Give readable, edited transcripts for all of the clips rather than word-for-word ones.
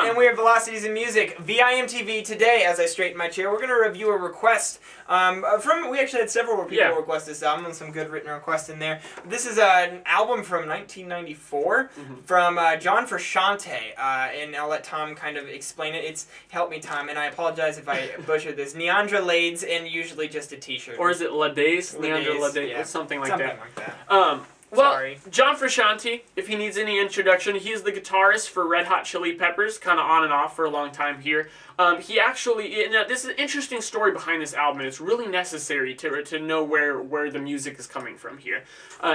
And we have Velocities in Music, VIMTV. Today, as I straighten my chair, we're going to review a request we actually had several people request this album, and some good written requests in there. This is an album from 1994 from John Frusciante, and I'll let Tom kind of explain it. Help me, Tom, and I apologize if I butchered this. Niandra, LaDes, and usually just a t-shirt. Or is it LaDes? Niandra, LaDes, yeah. Something like that. Well, Sorry. John Frusciante, if he needs any introduction, he's the guitarist for Red Hot Chili Peppers, kind of on and off for a long time here. He actually, now this is an interesting story behind this album, and it's really necessary to know where the music is coming from here.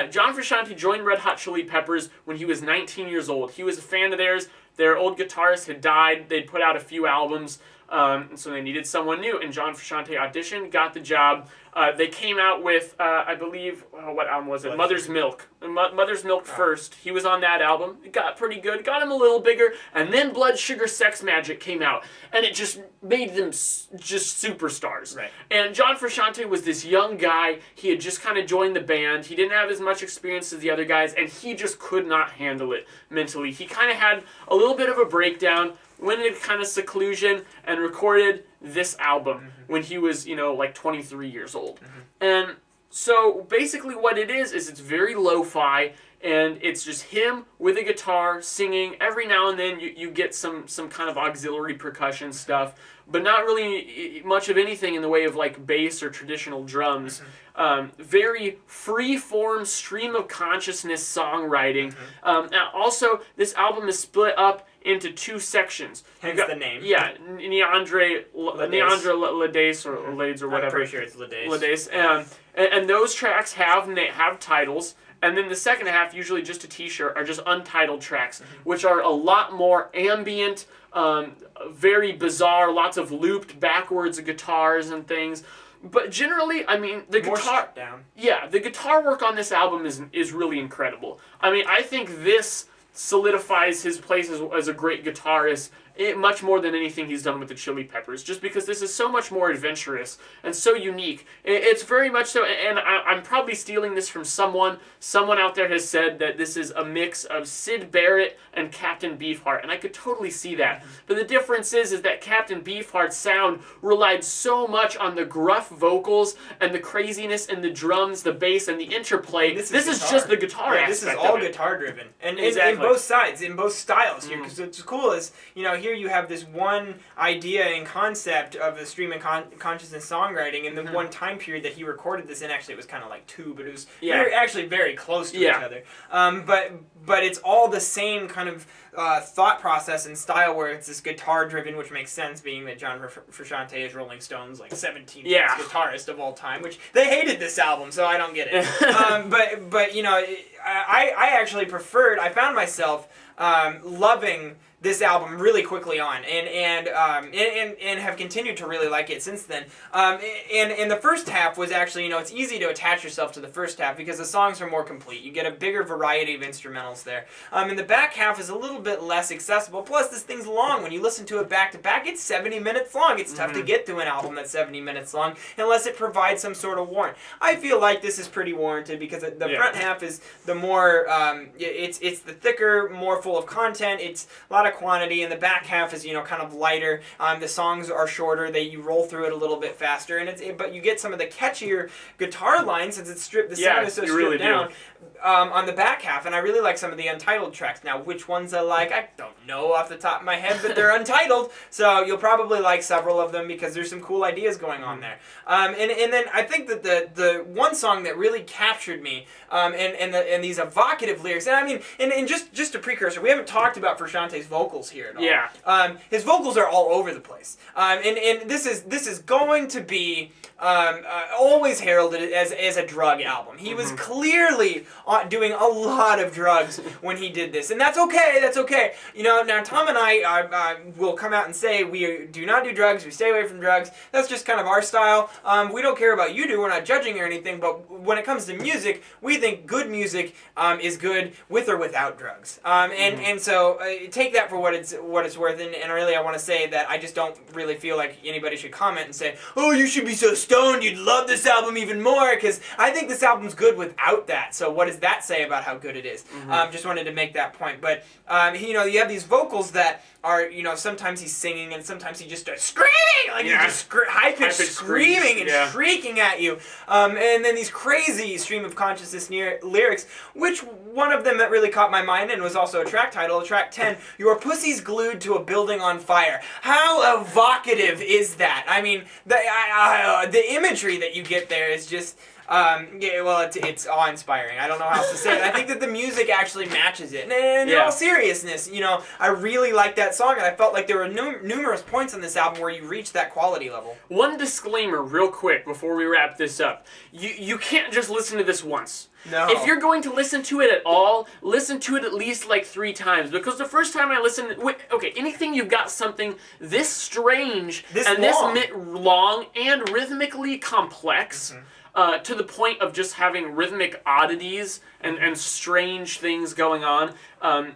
John Frusciante joined Red Hot Chili Peppers when he was 19 years old. He was a fan of theirs. Their old guitarist had died. They'd put out a few albums, and so they needed someone new, and John Frusciante auditioned, got the job. They came out with, I believe, what album was it? Mother's Milk. Mother's Milk first. He was on that album. It got pretty good. Got him a little bigger. And then Blood Sugar Sex Magic came out. And it just made them just superstars. Right. And John Frusciante was this young guy. He had just kind of joined the band. He didn't have as much experience as the other guys. And he just could not handle it mentally. He kind of had a little bit of a breakdown, went into kind of seclusion, and recorded this album when he was, like 23 years old. And so basically what it is it's very lo-fi, and it's just him with a guitar singing. Every now and then you get some kind of auxiliary percussion stuff, but not really much of anything in the way of like bass or traditional drums. Very free-form, stream of consciousness songwriting. Now also, this album is split up into two sections. Hence the name. Yeah, Niandra, LaDes, or LaDes, or whatever. I'm pretty sure it's LaDes. LaDes. And those tracks have titles. And then the second half, usually just a t-shirt, are just untitled tracks, which are a lot more ambient, very bizarre, lots of looped backwards guitars and things. But generally, I mean, the guitar... down. Yeah, the guitar work on this album is really incredible. I mean, I think this solidifies his place as a great guitarist much more than anything he's done with the Chili Peppers, just because this is so much more adventurous and so unique. It's very much so, and I'm probably stealing this from someone. Someone out there has said that this is a mix of Syd Barrett and Captain Beefheart, and I could totally see that. But the difference is that Captain Beefheart's sound relied so much on the gruff vocals and the craziness and the drums, the bass, and the interplay. This is just the guitar aspect. This is all guitar driven, and in both sides, in both styles here. Because what's cool is, here you have this one idea and concept of the stream of consciousness songwriting, and the one time period that he recorded this in. Actually, it was kind of like two, but it was actually very close to each other. But it's all the same kind of thought process and style, where it's this guitar driven, which makes sense, being that John Frusciante is Rolling Stone's like 17th guitarist of all time, which they hated this album, so I don't get it. But I actually preferred. I found myself loving this album really quickly on, and have continued to really like it since then. And the first half was actually, it's easy to attach yourself to the first half because the songs are more complete. You get a bigger variety of instrumentals there. And the back half is a little bit less accessible. Plus, this thing's long. When you listen to it back to back, it's 70 minutes long. It's tough to get through an album that's 70 minutes long unless it provides some sort of warrant. I feel like this is pretty warranted because the front half is the more, it's the thicker, more full of content. It's a lot of quantity, and the back half is kind of lighter. The songs are shorter. You roll through it a little bit faster, and but you get some of the catchier guitar lines since it's stripped. The sound is so stripped down on the back half, and I really like some of the Untitled tracks. Now, which ones I like, I don't know off the top of my head, but they're Untitled, so you'll probably like several of them because there's some cool ideas going on there. And then I think that the one song that really captured me, and these evocative lyrics, and I mean, and just a precursor, we haven't talked about Frusciante's vocals here at all. Yeah. His vocals are all over the place. And this is going to be always heralded as a drug album. He was clearly doing a lot of drugs when he did this, and that's okay. That's okay. Now Tom and I will come out and say we do not do drugs. We stay away from drugs. That's just kind of our style. We don't care about you do. We're not judging or anything. But when it comes to music, we think good music is good with or without drugs. And so take that for what it's worth, and really I want to say that I just don't really feel like anybody should comment and say, oh, you should be so stoned, you'd love this album even more, because I think this album's good without that. So what does that say about how good it is? Just wanted to make that point. But you know, you have these vocals that are, you know, sometimes he's singing and sometimes he just starts screaming, like he's just high-pitched screaming and shrieking at you. And then these crazy stream of consciousness lyrics, which one of them that really caught my mind and was also a track title, track 10, Your Pussy's Glued to a Building on Fire. How evocative is that? I mean, the imagery that you get there is just... yeah, well, it's awe-inspiring. I don't know how else to say it. I think that the music actually matches it. And in all seriousness, you know, I really like that song, and I felt like there were numerous points on this album where you reached that quality level. One disclaimer real quick before we wrap this up. You can't just listen to this once. No. If you're going to listen to it at all, listen to it at least like 3 times. Because the first time I listened... Okay, anything you've got something this strange this long and rhythmically complex... to the point of just having rhythmic oddities and strange things going on,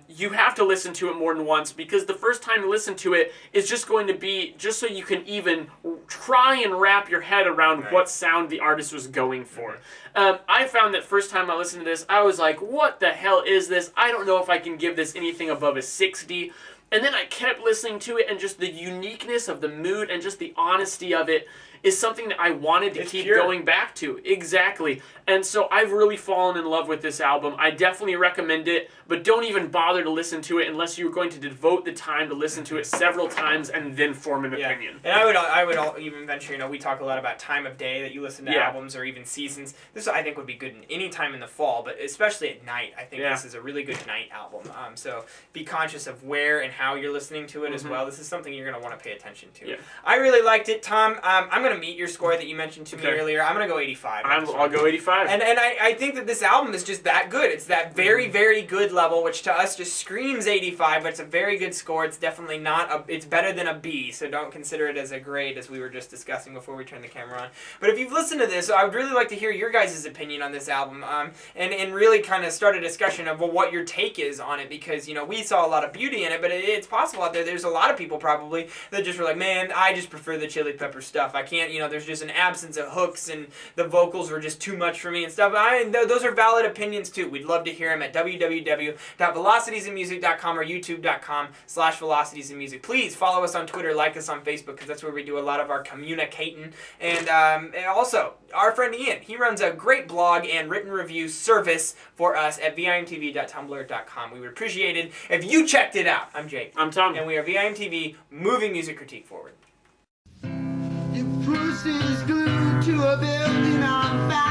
you have to listen to it more than once, because the first time you listen to it is just going to be just so you can even try and wrap your head around what sound the artist was going for. I found that first time I listened to this, I was like, what the hell is this? I don't know if I can give this anything above a 60. And then I kept listening to it, and just the uniqueness of the mood and just the honesty of it is something that I wanted to keep going back to. Exactly. And so I've really fallen in love with this album. I definitely recommend it, but don't even bother to listen to it unless you're going to devote the time to listen to it several times and then form an opinion. And I would even venture, you know, we talk a lot about time of day that you listen to albums, or even seasons. This I think would be good in any time in the fall, but especially at night. I think this is a really good night album. So be conscious of where and how you're listening to it as well. This is something you're going to want to pay attention to. I really liked it, Tom. I'm going to meet your score that you mentioned to me earlier. I'm going to go 85. I'll go 85. And I think that this album is just that good. It's that very, very good level, which to us just screams 85, but it's a very good score. It's definitely not it's better than a B, so don't consider it as a grade, as we were just discussing before we turned the camera on. But if you've listened to this, I would really like to hear your guys' opinion on this album, and really kind of start a discussion of what your take is on it, because, you know, we saw a lot of beauty in it, but it's possible out there's a lot of people probably that just were like, man, I just prefer the Chili Pepper stuff. I can't, you know, there's just an absence of hooks, and the vocals were just too much for me and stuff. Those are valid opinions too. We'd love to hear them at www.velocitiesandmusic.com or youtube.com/velocitiesandmusic. Please follow us on Twitter, like us on Facebook, because that's where we do a lot of our communicating. And also, our friend Ian, he runs a great blog and written review service for us at vimtv.tumblr.com. We would appreciate it if you checked it out. I'm Jake. I'm Tom. And we are VIMTV, moving music critique forward. Your pussy's glued to a building on fire.